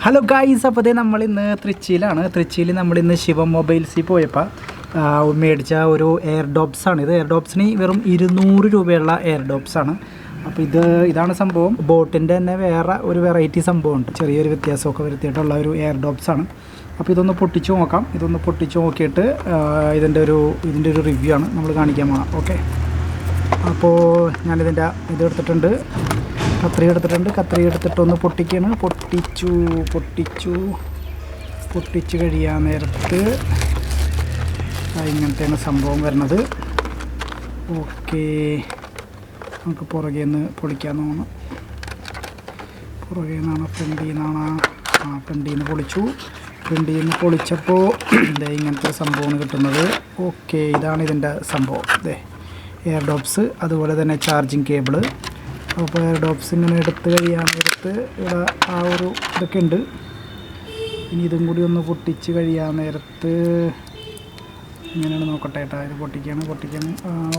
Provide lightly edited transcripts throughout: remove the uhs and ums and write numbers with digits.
Hello guys, അപ്പോൾ അതേ നമ്മളിന്ന് തൃച്ചിയിൽ നമ്മളിന്ന് ശിവം മൊബൈൽസിൽ പോയപ്പോൾ മേടിച്ച ഒരു എയർ ഡോപ്സാണ്. ഇത് എയർ ഡോപ്സിന് വെറും 200 രൂപയുള്ള എയർ ഡോപ്സാണ്. അപ്പോൾ ഇതാണ് സംഭവം. ബോട്ടിൻ്റെ തന്നെ വേറെ ഒരു വെറൈറ്റി സംഭവമുണ്ട്, ചെറിയൊരു വ്യത്യാസമൊക്കെ വരുത്തിയിട്ടുള്ള ഒരു എയർ ഡോപ്സാണ്. അപ്പോൾ ഇതൊന്ന് പൊട്ടിച്ച് നോക്കാം. ഇതൊന്ന് പൊട്ടിച്ച് നോക്കിയിട്ട് ഇതിൻ്റെ ഒരു റിവ്യൂ ആണ് നമ്മൾ കാണിക്കാൻ പോകാം. ഓക്കെ, അപ്പോൾ ഞാനിതിൻ്റെ ഇതെടുത്തിട്ടുണ്ട്, കത്രി എടുത്തിട്ടൊന്ന് പൊട്ടിക്കുകയാണ്. പൊട്ടിച്ച് കഴിയാൻ നേരത്ത് ഇങ്ങനത്തെയാണ് സംഭവം വരുന്നത്. ഓക്കെ, നമുക്ക് പുറകെ നിന്ന് പൊളിക്കാൻ തോന്നുന്നു. പുറകെ നിന്നാണ് ഫ്രണ്ടിൽ നിന്ന് പൊളിച്ചു. ഫ്രണ്ടിൽ നിന്ന് പൊളിച്ചപ്പോൾ ഇങ്ങനത്തെ സംഭവമാണ് കിട്ടുന്നത്. ഓക്കെ, ഇതാണ് ഇതിൻ്റെ സംഭവം. എയർ ഡോപ്സ്, അതുപോലെ തന്നെ ചാർജിങ് കേബിള്. അപ്പോൾ എയർ ഡോപ്സ് ഇങ്ങനെ എടുത്ത് കഴിയാൻ നേരത്ത് ഇവിടെ ആ ഒരു ഇതൊക്കെ ഉണ്ട്. ഇനി ഇതും കൂടി ഒന്ന് പൊട്ടിച്ച് കഴിയാൻ നേരത്ത് ഇങ്ങനെയാണ്, നോക്കട്ടെ കേട്ടോ. ഇത് പൊട്ടിക്കാണ്.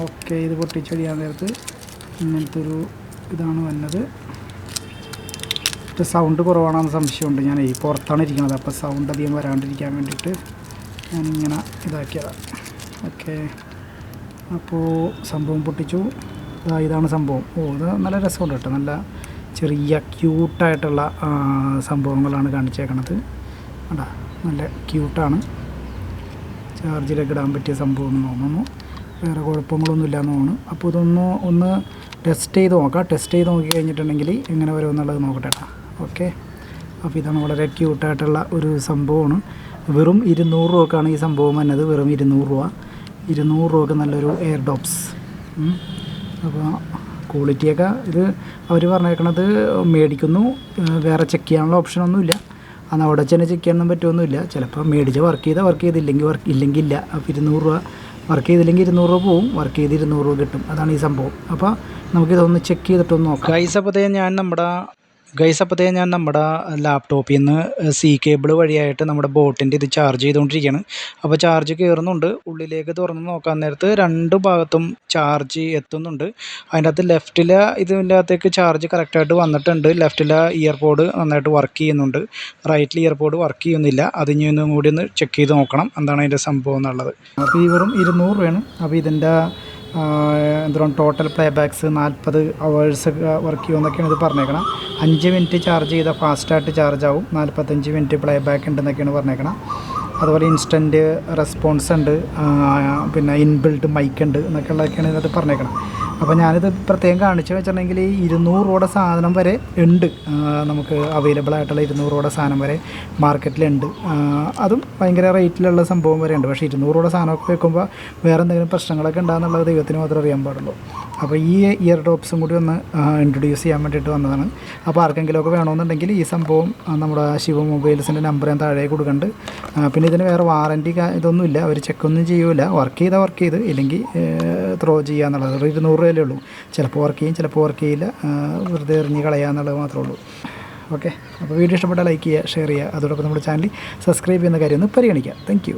ഓക്കെ, ഇത് പൊട്ടിച്ച് കഴിയാൻ നേരത്ത് ഇങ്ങനത്തെ ഒരു ഇതാണ് വന്നത്. സൗണ്ട് കുറവാണെന്ന് സംശയമുണ്ട്. ഞാൻ ഈ പുറത്താണ് ഇരിക്കുന്നത്, അപ്പോൾ സൗണ്ട് അധികം വരാണ്ടിരിക്കാൻ വേണ്ടിയിട്ട് ഞാനിങ്ങനെ ഇതാക്കിയതാണ്. ഓക്കെ, അപ്പോൾ സംഭവം പൊട്ടിച്ചു. ഇതാണ് സംഭവം. ഇത് നല്ല രസമുണ്ട് കേട്ടോ. നല്ല ചെറിയ ക്യൂട്ടായിട്ടുള്ള സംഭവങ്ങളാണ് കാണിച്ചേക്കണത്. കണ്ടാ, നല്ല ക്യൂട്ടാണ്. ചാർജിലൊക്കെ ഇടാൻ പറ്റിയ സംഭവം എന്ന് തോന്നുന്നു. വേറെ കുഴപ്പങ്ങളൊന്നും ഇല്ലയെന്ന് തോന്നുന്നു. അപ്പോൾ ഒന്ന് ടെസ്റ്റ് ചെയ്ത് നോക്കാം. ടെസ്റ്റ് ചെയ്ത് നോക്കി കഴിഞ്ഞിട്ടുണ്ടെങ്കിൽ എങ്ങനെ വരുമെന്നുള്ളത് നോക്കട്ടെ കേട്ടോ. ഓക്കെ, അപ്പോൾ ഇതാണ് വളരെ ക്യൂട്ടായിട്ടുള്ള ഒരു സംഭവമാണ്. വെറും 200 രൂപക്കാണ് ഈ സംഭവം വന്നത്. വെറും 200 രൂപ. 200 രൂപക്ക് നല്ലൊരു എയർ ഡോപ്സ്. അപ്പോൾ ക്വാളിറ്റിയൊക്കെ ഇത് അവർ പറഞ്ഞേക്കണത് മേടിക്കുന്നു, വേറെ ചെക്ക് ചെയ്യാനുള്ള ഓപ്ഷനൊന്നുമില്ല. അന്ന് അവിടെ ചെന്ന് ചെക്ക് ചെയ്യാനൊന്നും പറ്റുമൊന്നുമില്ല. ചിലപ്പോൾ മേടിച്ച് വർക്ക് ഇല്ലെങ്കിൽ ഇല്ല. അപ്പോൾ 200 രൂപ വർക്ക് ചെയ്തില്ലെങ്കിൽ 200 രൂപ പോവും, വർക്ക് ചെയ്ത് 200 രൂപ കിട്ടും. അതാണ് ഈ സംഭവം. അപ്പോൾ നമുക്കിതൊന്ന് ചെക്ക് ചെയ്തിട്ടൊന്ന് നോക്കാം. ഗൈസ്, അപ്പോഴത്തേ ഞാൻ നമ്മുടെ ലാപ്ടോപ്പിൽ നിന്ന് സി കേബിൾ വഴിയായിട്ട് നമ്മുടെ ബോട്ടിൻ്റെ ഇത് ചാർജ് ചെയ്തുകൊണ്ടിരിക്കുകയാണ്. അപ്പോൾ ചാർജ് കയറുന്നുണ്ട്. ഉള്ളിലേക്ക് തുറന്ന് നോക്കാൻ നേരത്ത് 2 ഭാഗത്തും ചാർജ് എത്തുന്നുണ്ട്. അതിൻ്റെ അകത്ത് ലെഫ്റ്റിലെ ഇതിൻ്റെ അകത്തേക്ക് ചാർജ് കറക്റ്റായിട്ട് വന്നിട്ടുണ്ട്. ലെഫ്റ്റിലെ ഇയർപോഡ് നന്നായിട്ട് വർക്ക് ചെയ്യുന്നുണ്ട്. റൈറ്റിൽ ഇയർപോഡ് വർക്ക് ചെയ്യുന്നില്ല. അതിന് ഒന്നും കൂടി ഒന്ന് ചെക്ക് ചെയ്ത് നോക്കണം എന്താണ് അതിൻ്റെ സംഭവം എന്നുള്ളത്. അപ്പോൾ ഈ വെറും 200 രൂപയാണ്. അപ്പോൾ ഇതിൻ്റെ എന്താണ് total play backs 40 hours work ചെയ്യുമെന്നൊക്കെയാണ് ഇത് പറഞ്ഞേക്കണം. 5 മിനിറ്റ് ചാർജ് ചെയ്താൽ ഫാസ്റ്റായിട്ട് ചാർജ് ആവും. 45 മിനിറ്റ് പ്ലേ ബാക്ക് ഉണ്ടെന്നൊക്കെയാണ് പറഞ്ഞേക്കണം. അതുപോലെ ഇൻസ്റ്റൻറ്റ് റെസ്പോൺസ് ഉണ്ട്, പിന്നെ ഇൻബിൽഡ് മൈക്ക് ഉണ്ട് എന്നൊക്കെയുള്ളതൊക്കെയാണ് ഇതിനകത്ത് പറഞ്ഞേക്കണം. അപ്പോൾ ഞാനിത് പ്രത്യേകം കാണിച്ചു വെച്ചിട്ടുണ്ടെങ്കിൽ 200 രൂപയുടെ സാധനം വരെ ഉണ്ട്, നമുക്ക് അവൈലബിൾ ആയിട്ടുള്ള 200 രൂപയുടെ സാധനം വരെ മാർക്കറ്റിലുണ്ട്. അതും ഭയങ്കര റേറ്റിലുള്ള സംഭവം വരെ ഉണ്ട്. പക്ഷേ 200 രൂപയുടെ സാധനമൊക്കെ വെക്കുമ്പോൾ വേറെ എന്തെങ്കിലും പ്രശ്നങ്ങളൊക്കെ ഉണ്ടാകുന്നുള്ളത് ദൈവത്തിന് മാത്രമേ അറിയാൻ പാടുള്ളൂ. അപ്പോൾ ഈ ഇയർ ഡോപ്സും കൂടി ഒന്ന് ഇൻട്രൊഡ്യൂസ് ചെയ്യാൻ വേണ്ടിയിട്ട് വന്നതാണ്. അപ്പോൾ ആർക്കെങ്കിലുമൊക്കെ വേണമെന്നുണ്ടെങ്കിൽ ഈ സംഭവം നമ്മുടെ ശിവ മൊബൈൽസിൻ്റെ നമ്പർ ഞാൻ താഴെ കൊടുക്കുന്നുണ്ട്. പിന്നെ ഇതിന് വേറെ വാറൻറ്റി ഇതൊന്നുമില്ല, അവർ ചെക്കൊന്നും ചെയ്യൂല. വർക്ക് ചെയ്ത് ഇല്ലെങ്കിൽ ത്രോ ചെയ്യുക എന്നുള്ളത്. 200 രൂപയല്ലേ ഉള്ളൂ. ചിലപ്പോൾ വർക്ക് ചെയ്യും, ചിലപ്പോൾ വർക്ക് ചെയ്യില്ല. വെറുതെ എറിഞ്ഞ് കളയുക എന്നുള്ളത് മാത്രമേ ഉള്ളൂ. ഓക്കെ, അപ്പോൾ വീഡിയോ ഇഷ്ടപ്പെട്ടാൽ ലൈക്ക് ചെയ്യുക, ഷെയർ ചെയ്യുക. അതോടൊപ്പം നമ്മുടെ ചാനൽ സബ്സ്ക്രൈബ് ചെയ്യുന്ന കാര്യം ഒന്ന് പരിഗണിക്കുക. താങ്ക്